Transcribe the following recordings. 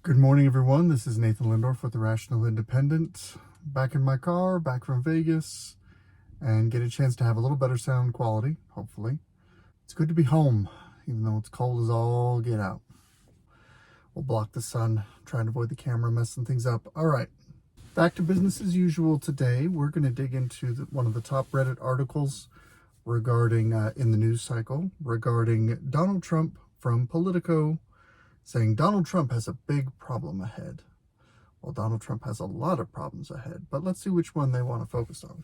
Good morning, everyone. This is Nathan Lindorf with the Rational Independent. Back in my car, back from Vegas, and get a chance to have a little better sound quality, hopefully. It's good to be home, even though it's cold as all get out. We'll block the sun, trying to avoid the camera messing things up. All right, back to business as usual today. We're going to dig into one of the top Reddit articles regarding, in the news cycle, regarding Donald Trump from Politico, saying Donald Trump has a big problem ahead. Well, Donald Trump has a lot of problems ahead, but let's see which one they want to focus on.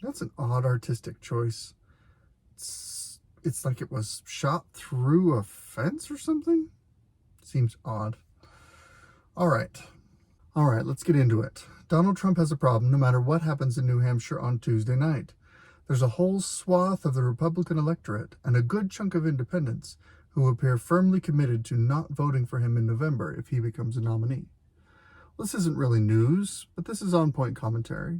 That's an odd artistic choice. It's like it was shot through a fence or something. Seems odd. All right, let's get into it. Donald Trump has a problem no matter what happens in New Hampshire on Tuesday night. There's a whole swath of the Republican electorate and a good chunk of independents who appear firmly committed to not voting for him in November if he becomes a nominee. Well, this isn't really news, but this is on-point commentary.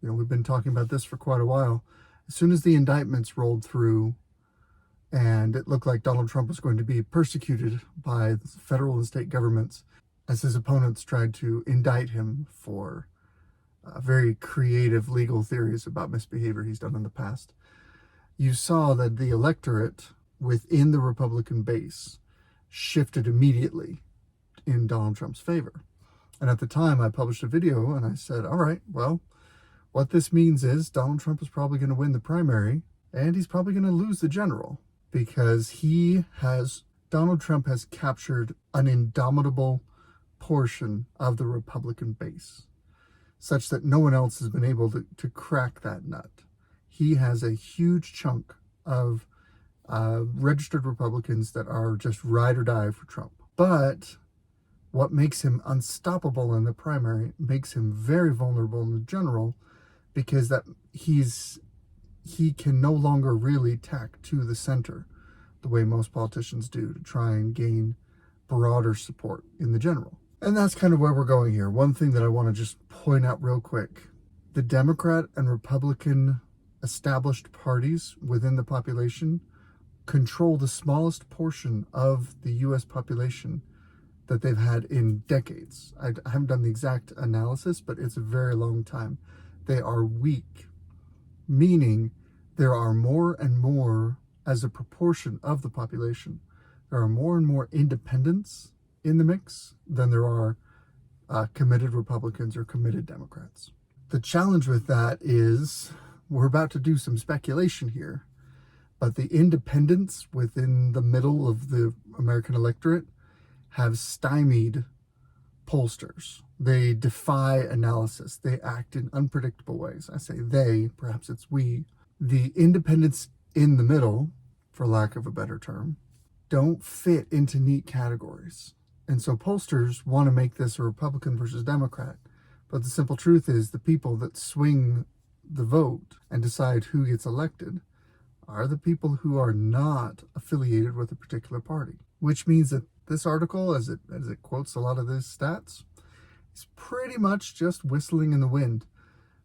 We've been talking about this for quite a while. As soon as the indictments rolled through and it looked like Donald Trump was going to be persecuted by the federal and state governments as his opponents tried to indict him for very creative legal theories about misbehavior he's done in the past, you saw that the electorate within the Republican base shifted immediately in Donald Trump's favor. And at the time, I published a video and I said, all right, well, what this means is Donald Trump is probably going to win the primary and he's probably going to lose the general, because Donald Trump has captured an indomitable portion of the Republican base, such that no one else has been able to crack that nut. He has a huge chunk of registered Republicans that are just ride or die for Trump. But what makes him unstoppable in the primary makes him very vulnerable in the general, because that he can no longer really tack to the center the way most politicians do to try and gain broader support in the general. And that's kind of where we're going here. One thing that I want to just point out real quick: the Democrat and Republican established parties within the population control the smallest portion of the U.S. population that they've had in decades. I haven't done the exact analysis, but it's a very long time. They are weak, meaning there are more and more, as a proportion of the population, there are more and more independents in the mix than there are committed Republicans or committed Democrats. The challenge with that is we're about to do some speculation here, but the independents within the middle of the American electorate have stymied pollsters. They defy analysis. They act in unpredictable ways. I say they, perhaps it's we. The independents in the middle, for lack of a better term, don't fit into neat categories. And so pollsters want to make this a Republican versus Democrat. But the simple truth is the people that swing the vote and decide who gets elected are the people who are not affiliated with a particular party. Which means that this article, as it quotes a lot of these stats, is pretty much just whistling in the wind.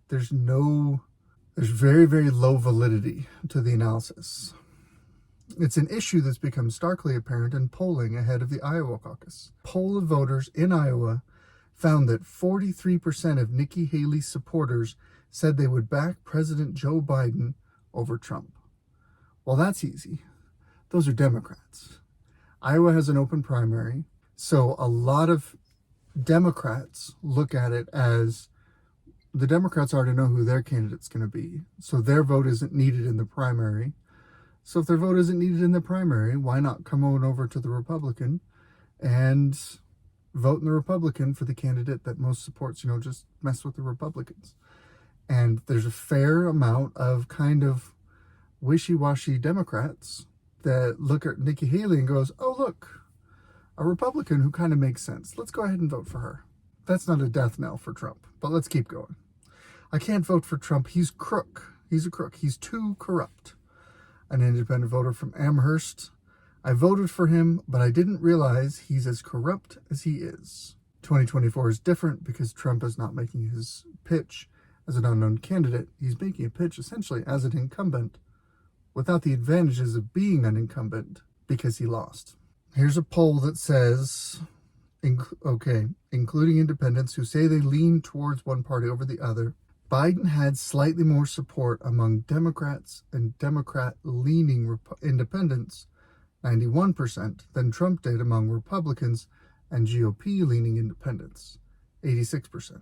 There's very, very low validity to the analysis. It's an issue that's become starkly apparent in polling ahead of the Iowa caucus. Poll of voters in Iowa found that 43% of Nikki Haley's supporters said they would back President Joe Biden over Trump. Well, that's easy. Those are Democrats. Iowa has an open primary, so a lot of Democrats look at it as the Democrats already know who their candidate's going to be, so their vote isn't needed in the primary. So if their vote isn't needed in the primary, why not come on over to the Republican and vote in the Republican for the candidate that most supports, just mess with the Republicans. And there's a fair amount of kind of wishy-washy Democrats that look at Nikki Haley and goes, oh, look, a Republican who kind of makes sense. Let's go ahead and vote for her. That's not a death knell for Trump, but let's keep going. I can't vote for Trump. He's a crook. He's too corrupt. An independent voter from Amherst. I voted for him, but I didn't realize he's as corrupt as he is. 2024 is different because Trump is not making his pitch as an unknown candidate. He's making a pitch essentially as an incumbent without the advantages of being an incumbent because he lost. Here's a poll that says, including independents who say they lean towards one party over the other, Biden had slightly more support among Democrats and Democrat-leaning independents, 91%, than Trump did among Republicans and GOP-leaning independents, 86%.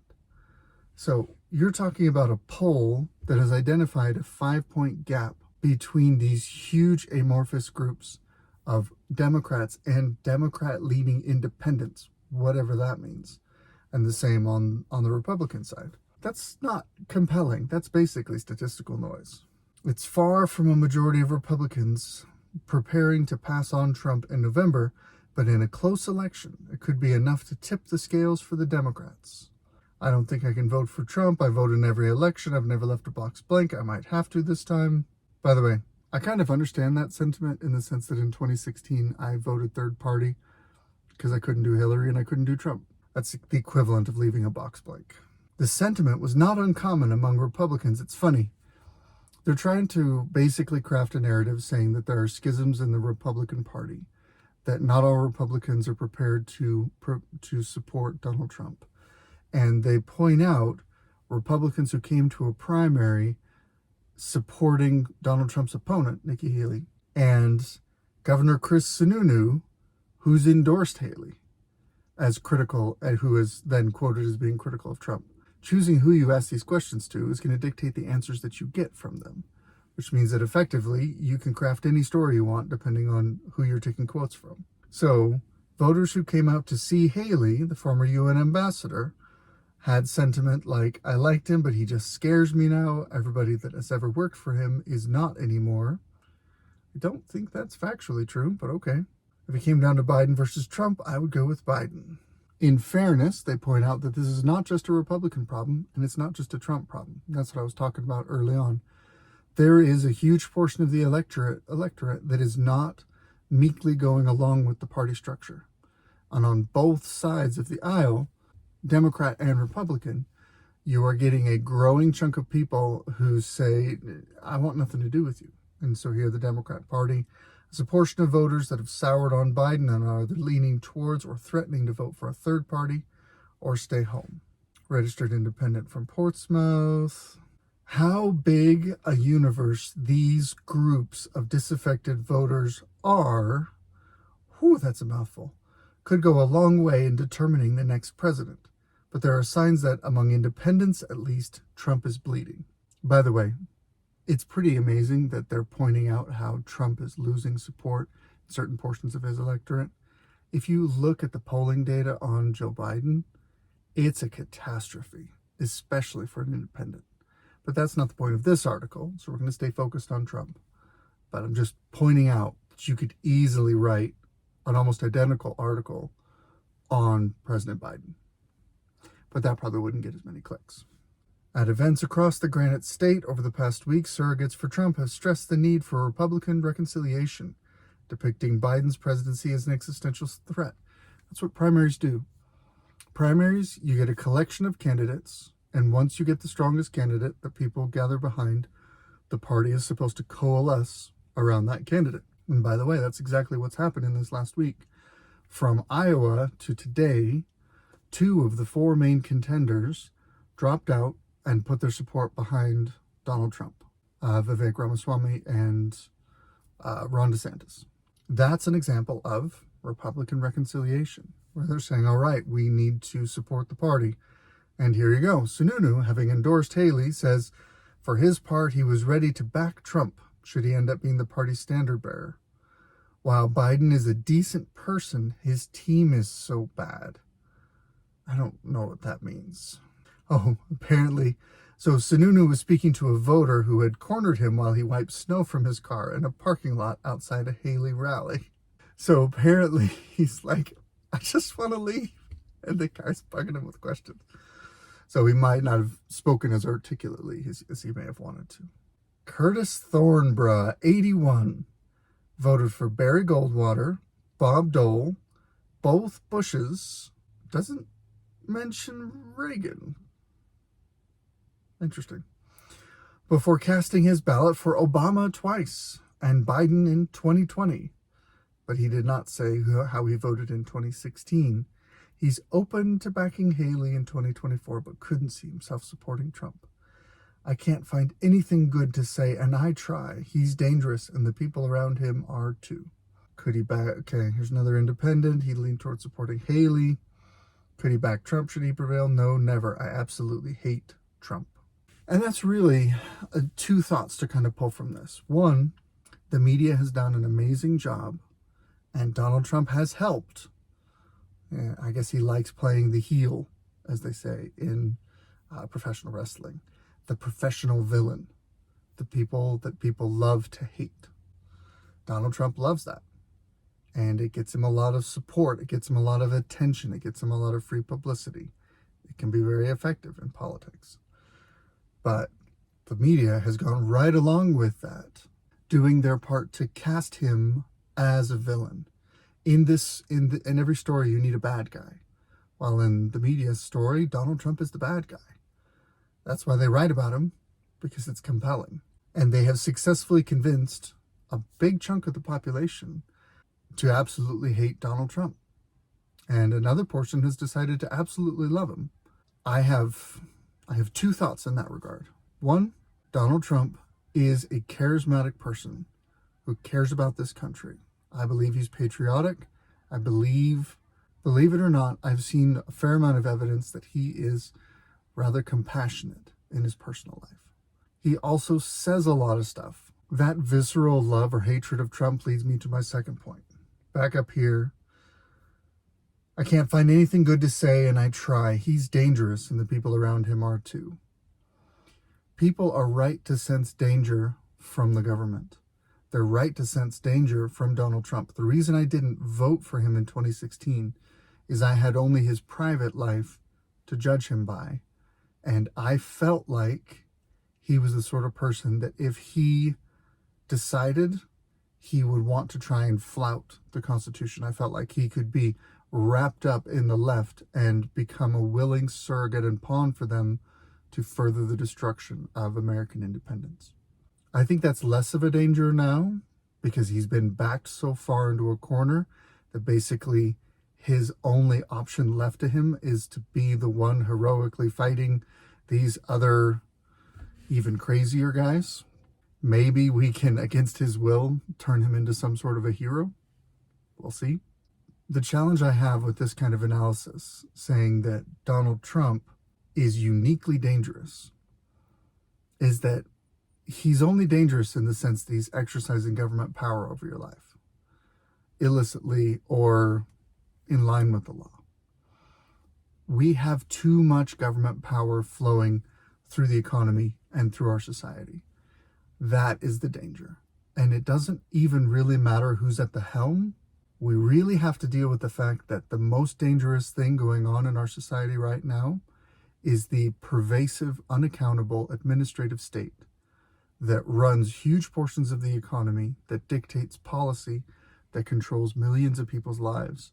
So you're talking about a poll that has identified a 5-point gap between these huge amorphous groups of Democrats and Democrat-leaning independents, whatever that means, and the same on the Republican side. That's not compelling. That's basically statistical noise. It's far from a majority of Republicans preparing to pass on Trump in November, but in a close election, it could be enough to tip the scales for the Democrats. I don't think I can vote for Trump. I vote in every election. I've never left a box blank. I might have to this time. By the way, I kind of understand that sentiment in the sense that in 2016, I voted third party because I couldn't do Hillary and I couldn't do Trump. That's the equivalent of leaving a box blank. The sentiment was not uncommon among Republicans. It's funny. They're trying to basically craft a narrative saying that there are schisms in the Republican Party, that not all Republicans are prepared to support Donald Trump. And they point out Republicans who came to a primary supporting Donald Trump's opponent, Nikki Haley, and Governor Chris Sununu, who's endorsed Haley as critical, and who is then quoted as being critical of Trump. Choosing who you ask these questions to is going to dictate the answers that you get from them, which means that effectively you can craft any story you want depending on who you're taking quotes from. So voters who came out to see Haley, the former UN ambassador, had sentiment like, I liked him, but he just scares me now. Everybody that has ever worked for him is not anymore. I don't think that's factually true, but okay. If it came down to Biden versus Trump, I would go with Biden. In fairness, they point out that this is not just a Republican problem, and it's not just a Trump problem. That's what I was talking about early on. There is a huge portion of the electorate that is not meekly going along with the party structure. And on both sides of the aisle, Democrat and Republican, you are getting a growing chunk of people who say, I want nothing to do with you. And so here the Democrat Party is a portion of voters that have soured on Biden and are either leaning towards or threatening to vote for a third party or stay home. Registered independent from Portsmouth. How big a universe these groups of disaffected voters are, that's a mouthful, could go a long way in determining the next president. But there are signs that, among independents at least, Trump is bleeding. By the way, it's pretty amazing that they're pointing out how Trump is losing support in certain portions of his electorate. If you look at the polling data on Joe Biden, it's a catastrophe, especially for an independent. But that's not the point of this article, so we're going to stay focused on Trump. But I'm just pointing out that you could easily write an almost identical article on President Biden. But that probably wouldn't get as many clicks. At events across the Granite State over the past week, surrogates for Trump have stressed the need for Republican reconciliation, depicting Biden's presidency as an existential threat. That's what primaries do. Primaries, you get a collection of candidates, and once you get the strongest candidate that people gather behind, the party is supposed to coalesce around that candidate. And by the way, that's exactly what's happened in this last week. From Iowa to today, 2 of the 4 main contenders dropped out and put their support behind Donald Trump, Vivek Ramaswamy and Ron DeSantis. That's an example of Republican reconciliation, where they're saying, all right, we need to support the party. And here you go. Sununu, having endorsed Haley, says for his part, he was ready to back Trump should he end up being the party's standard bearer. While Biden is a decent person, his team is so bad. I don't know what that means. Oh, apparently. So Sununu was speaking to a voter who had cornered him while he wiped snow from his car in a parking lot outside a Haley rally. So apparently he's like, I just want to leave. And the guy's bugging him with questions. So he might not have spoken as articulately as he may have wanted to. Curtis Thornborough, 81, voted for Barry Goldwater, Bob Dole, both Bushes, doesn't mention Reagan. Interesting. Before casting his ballot for Obama twice and Biden in 2020. but he did not say how he voted in 2016. He's open to backing Haley in 2024, but couldn't see himself supporting Trump. I can't find anything good to say, and I try. He's dangerous, and the people around him are too. Could he back... Okay, here's another independent. He leaned towards supporting Haley. Could he back Trump should he prevail? No, never. I absolutely hate Trump. And that's really two thoughts to kind of pull from this. One, the media has done an amazing job, and Donald Trump has helped. I guess he likes playing the heel, as they say, in professional wrestling. The professional villain. The people that people love to hate. Donald Trump loves that. And it gets him a lot of support. It gets him a lot of attention. It gets him a lot of free publicity. It can be very effective in politics. But the media has gone right along with that, doing their part to cast him as a villain. In every story, you need a bad guy. While in the media's story, Donald Trump is the bad guy. That's why they write about him, because it's compelling. And they have successfully convinced a big chunk of the population to absolutely hate Donald Trump. And another portion has decided to absolutely love him. I have two thoughts in that regard. One, Donald Trump is a charismatic person who cares about this country. I believe he's patriotic. I believe it or not, I've seen a fair amount of evidence that he is rather compassionate in his personal life. He also says a lot of stuff. That visceral love or hatred of Trump leads me to my second point. Back up here. I can't find anything good to say, and I try. He's dangerous, and the people around him are too. People are right to sense danger from the government. They're right to sense danger from Donald Trump. The reason I didn't vote for him in 2016 is I had only his private life to judge him by. And I felt like he was the sort of person that if he decided, he would want to try and flout the Constitution. I felt like he could be wrapped up in the left and become a willing surrogate and pawn for them to further the destruction of American independence. I think that's less of a danger now because he's been backed so far into a corner that basically his only option left to him is to be the one heroically fighting these other even crazier guys. Maybe we can, against his will, turn him into some sort of a hero. We'll see. The challenge I have with this kind of analysis, saying that Donald Trump is uniquely dangerous, is that he's only dangerous in the sense that he's exercising government power over your life, illicitly or in line with the law. We have too much government power flowing through the economy and through our society. That is the danger. And it doesn't even really matter who's at the helm. We really have to deal with the fact that the most dangerous thing going on in our society right now is the pervasive, unaccountable administrative state that runs huge portions of the economy, that dictates policy, that controls millions of people's lives,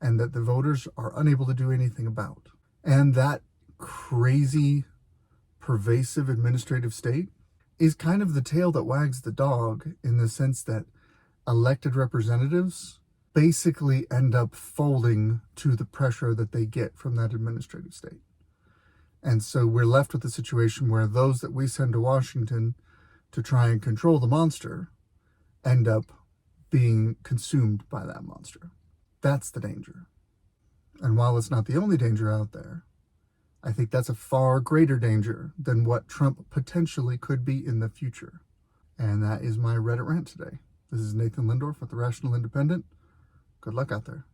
and that the voters are unable to do anything about. And that crazy, pervasive administrative state is kind of the tail that wags the dog, in the sense that elected representatives basically end up folding to the pressure that they get from that administrative state. And so we're left with a situation where those that we send to Washington to try and control the monster end up being consumed by that monster. That's the danger. And while it's not the only danger out there, I think that's a far greater danger than what Trump potentially could be in the future. And that is my Reddit rant today. This is Nathan Lindorf with The Rational Independent. Good luck out there.